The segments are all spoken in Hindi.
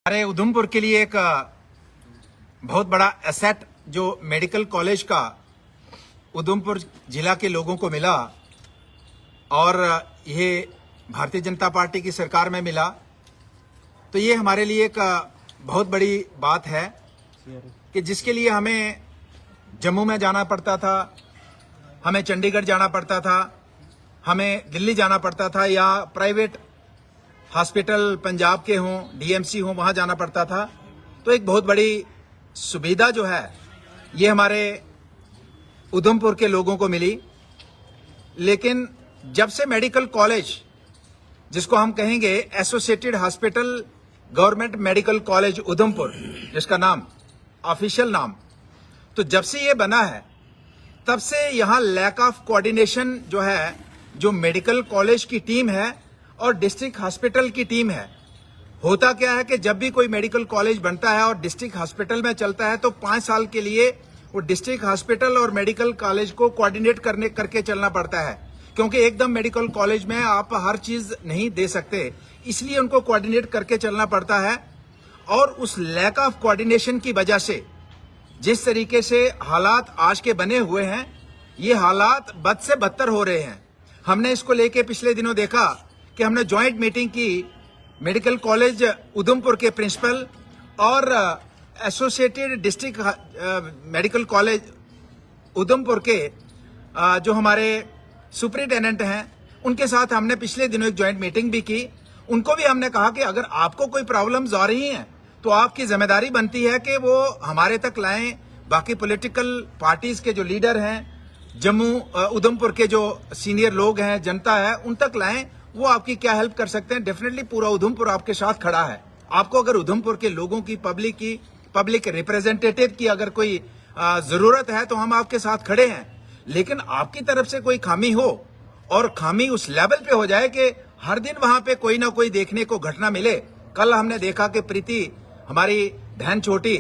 हमारे उधमपुर के लिए एक बहुत बड़ा एसेट जो मेडिकल कॉलेज का उधमपुर जिला के लोगों को मिला और ये भारतीय जनता पार्टी की सरकार में मिला, तो ये हमारे लिए एक बहुत बड़ी बात है कि जिसके लिए हमें जम्मू में जाना पड़ता था, हमें चंडीगढ़ जाना पड़ता था, हमें दिल्ली जाना पड़ता था या प्राइवेट हॉस्पिटल पंजाब के हों, डीएमसी हों, वहां जाना पड़ता था। तो एक बहुत बड़ी सुविधा जो है ये हमारे उधमपुर के लोगों को मिली। लेकिन जब से मेडिकल कॉलेज, जिसको हम कहेंगे associated hospital government medical college Udhampur, जिसका नाम ऑफिशियल नाम, तो जब से ये बना है तब से यहाँ लैक ऑफ कोऑर्डिनेशन जो है, जो मेडिकल कॉलेज की टीम है और डिस्ट्रिक्ट हॉस्पिटल की टीम है। होता क्या है कि जब भी कोई मेडिकल कॉलेज बनता है और डिस्ट्रिक्ट हॉस्पिटल में चलता है तो 5 साल के लिए वो डिस्ट्रिक्ट हॉस्पिटल और मेडिकल कॉलेज को कोऑर्डिनेट करके चलना पड़ता है, क्योंकि एकदम मेडिकल कॉलेज में आप हर चीज नहीं दे सकते, इसलिए उनको कोऑर्डिनेट करके चलना पड़ता है। और उस लैक ऑफ कोऑर्डिनेशन की वजह से जिस तरीके से हालात आज के बने हुए हैं, ये हालात बद से बदतर हो रहे हैं। हमने इसको लेके पिछले दिनों देखा कि हमने ज्वाइंट मीटिंग की मेडिकल कॉलेज उधमपुर के प्रिंसिपल और associated district medical college Udhampur के जो हमारे सुपरिटेंडेंट हैं, उनके साथ हमने पिछले दिनों एक ज्वाइंट मीटिंग भी की। उनको भी हमने कहा कि अगर आपको कोई प्रॉब्लम्स आ रही हैं तो आपकी जिम्मेदारी बनती है कि वो हमारे तक लाएं। बाकी पॉलिटिकल पार्टीज के जो लीडर हैं, जम्मू उधमपुर के जो सीनियर लोग हैं, जनता है, उन तक लाएं। वो आपकी क्या हेल्प कर सकते हैं। डेफिनेटली पूरा उधमपुर आपके साथ खड़ा है। आपको अगर उधमपुर के लोगों की, पब्लिक रिप्रेजेंटेटिव की अगर कोई जरूरत है तो हम आपके साथ खड़े हैं। लेकिन आपकी तरफ से कोई खामी हो और खामी उस लेवल पे हो जाए कि हर दिन वहां पे कोई ना कोई देखने को घटना मिले। कल हमने देखा कि प्रीति, हमारी बहन छोटी,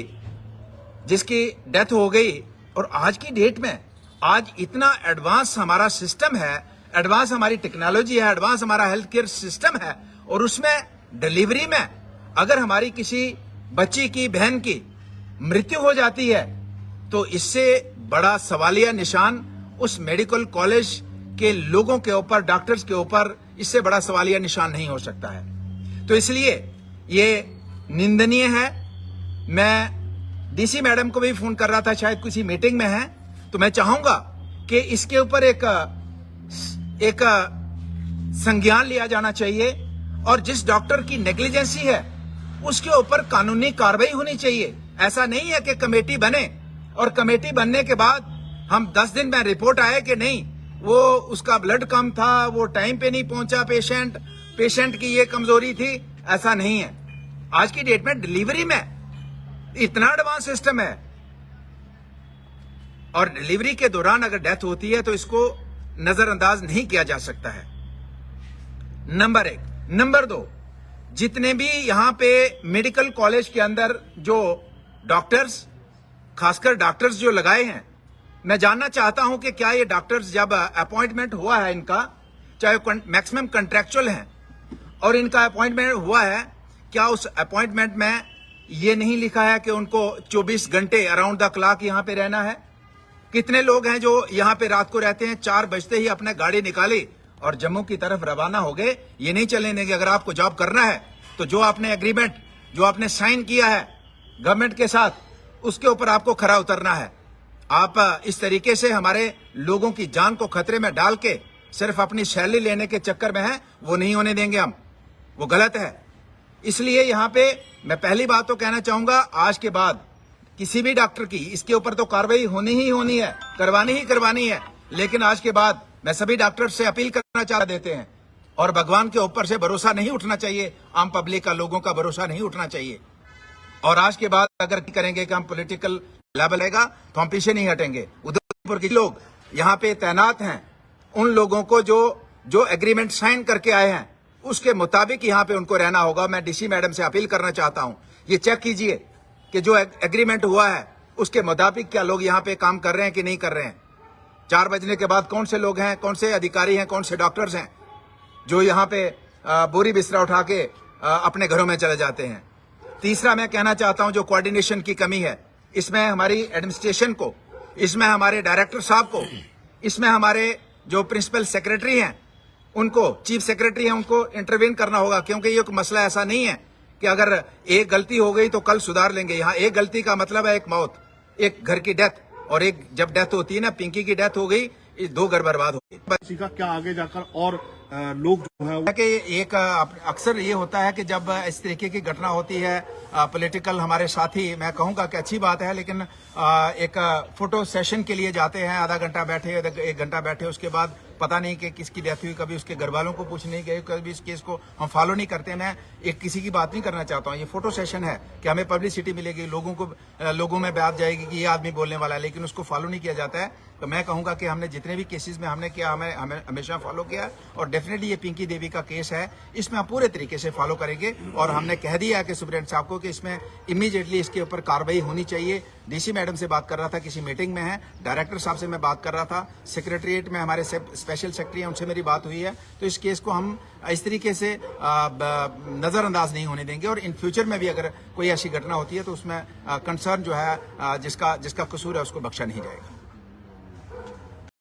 जिसकी डेथ हो गई, और आज की डेट में आज इतना एडवांस हमारा सिस्टम है, एडवांस हमारी टेक्नोलॉजी है, एडवांस हमारा हेल्थ केयर सिस्टम है, और उसमें डिलीवरी में अगर हमारी किसी बच्ची की, बहन की मृत्यु हो जाती है तो इससे बड़ा सवालिया निशान उस मेडिकल कॉलेज के लोगों के ऊपर, डॉक्टर्स के ऊपर, इससे बड़ा सवालिया निशान नहीं हो सकता है। तो इसलिए ये निंदनीय है। मैं डीसी मैडम को भी फोन कर रहा था, शायद किसी मीटिंग में है, तो मैं चाहूंगा कि इसके ऊपर एक संज्ञान लिया जाना चाहिए और जिस डॉक्टर की नेग्लिजेंसी है उसके ऊपर कानूनी कार्रवाई होनी चाहिए। ऐसा नहीं है कि कमेटी बने और कमेटी बनने के बाद हम 10 दिन में रिपोर्ट आए कि नहीं, वो उसका ब्लड कम था, वो टाइम पे नहीं पहुंचा, पेशेंट की ये कमजोरी थी। ऐसा नहीं है। आज की डेट में डिलीवरी में इतना एडवांस सिस्टम है, और डिलीवरी के दौरान अगर डेथ होती है तो इसको नजरअंदाज नहीं किया जा सकता है। नंबर 1। नंबर 2, जितने भी यहां पे मेडिकल कॉलेज के अंदर जो डॉक्टर्स, खासकर डॉक्टर्स जो लगाए हैं, मैं जानना चाहता हूं कि क्या ये डॉक्टर्स, जब अपॉइंटमेंट हुआ है इनका, चाहे मैक्सिमम कंट्रेक्चुअल हैं और इनका अपॉइंटमेंट हुआ है, क्या उस अपॉइंटमेंट में ये नहीं लिखा है कि उनको 24 घंटे अराउंड द क्लॉक यहां पे रहना है? कितने लोग हैं जो यहां पे रात को रहते हैं, 4 बजते ही अपने गाड़ी निकाली और जम्मू की तरफ रवाना हो गए। ये नहीं चलने देंगे। अगर आपको जॉब करना है तो जो आपने एग्रीमेंट, जो आपने साइन किया है गवर्नमेंट के साथ, उसके ऊपर आपको खरा उतरना है। आप इस तरीके से हमारे लोगों की जान को खतरे में डाल के सिर्फ अपनी सैलरी लेने के चक्कर में हैं, वो नहीं होने देंगे हम। वो गलत है। इसलिए यहां पे मैं पहली बात तो कहना चाहूंगा, आज के बाद किसी भी डॉक्टर की इसके ऊपर तो कार्रवाई होनी ही होनी है, करवानी है। लेकिन आज के बाद मैं सभी डॉक्टर से अपील करना चाह देते हैं, और भगवान के ऊपर से भरोसा नहीं उठना चाहिए, आम पब्लिक का, लोगों का भरोसा नहीं उठना चाहिए। और आज के बाद अगर करेंगे कि हम पॉलिटिकल लेवल आएगा तो हम पीछे नहीं हटेंगे। उधमपुर के लोग यहाँ पे तैनात हैं, उन लोगों को जो एग्रीमेंट साइन करके आए हैं उसके मुताबिक यहाँ पे उनको रहना होगा। मैं डीसी मैडम से अपील करना चाहता हूँ, ये चेक कीजिए कि जो एग्रीमेंट हुआ है उसके मुताबिक क्या लोग यहाँ पे काम कर रहे हैं कि नहीं कर रहे हैं। 4 बजने के बाद कौन से लोग हैं, कौन से अधिकारी हैं, कौन से डॉक्टर्स हैं जो यहाँ पे बोरी बिस्तरा उठा के अपने घरों में चले जाते हैं। तीसरा मैं कहना चाहता हूं जो कोऑर्डिनेशन की कमी है, इसमें हमारी एडमिनिस्ट्रेशन को, इसमें हमारे डायरेक्टर साहब को, इसमें हमारे जो प्रिंसिपल सेक्रेटरी हैं उनको, चीफ सेक्रेटरी हैं उनको इंटरवीन करना होगा, क्योंकि ये मसला ऐसा नहीं है कि अगर एक गलती हो गई तो कल सुधार लेंगे। यहाँ एक गलती का मतलब है एक मौत, एक घर की डेथ, और एक जब डेथ होती है ना, पिंकी की डेथ हो गई, 2 घर बर्बाद हो गए। इसी का क्या आगे जाकर और लोग जो है कि एक अक्सर ये होता है कि जब इस तरीके की घटना होती है, पॉलिटिकल हमारे साथी, मैं कहूँगा कि अच्छी बात है, लेकिन एक फोटो सेशन के लिए जाते हैं, आधा घंटा बैठे, 1 घंटा बैठे, उसके बाद पता नहीं कि किसकी डेथ हुई, कभी उसके घर वालों को पूछ नहीं गए, कभी इस केस को हम फॉलो नहीं करते। मैं एक किसी की बात नहीं करना चाहता हूँ, ये फोटो सेशन है कि हमें पब्लिसिटी मिलेगी, लोगों में बात जाएगी कि ये आदमी बोलने वाला है, लेकिन उसको फॉलो नहीं किया जाता है। तो मैं कहूँगा कि हमने जितने भी केसेस में हमने किया, हमें हमेशा फॉलो किया, और डेफिनेटली ये पिंकी देवी का केस है, इसमें हम पूरे तरीके से फॉलो करेंगे। और हमने कह दिया है कि सुप्रीटेंडेंट साहब को कि इसमें इमीडिएटली इसके ऊपर कार्रवाई होनी चाहिए। डीसी मैडम से बात कर रहा था, किसी मीटिंग में है, डायरेक्टर साहब से मैं बात कर रहा था, सेक्रेटरीट में हमारे स्पेशल सेक्रेटरी हैं, उनसे मेरी बात हुई है। तो इस केस को हम इस तरीके से नजरअंदाज नहीं होने देंगे, और इन फ्यूचर में भी अगर कोई ऐसी घटना होती है तो उसमें कंसर्न जो है, जिसका कसूर है, उसको बख्शा नहीं जाएगा।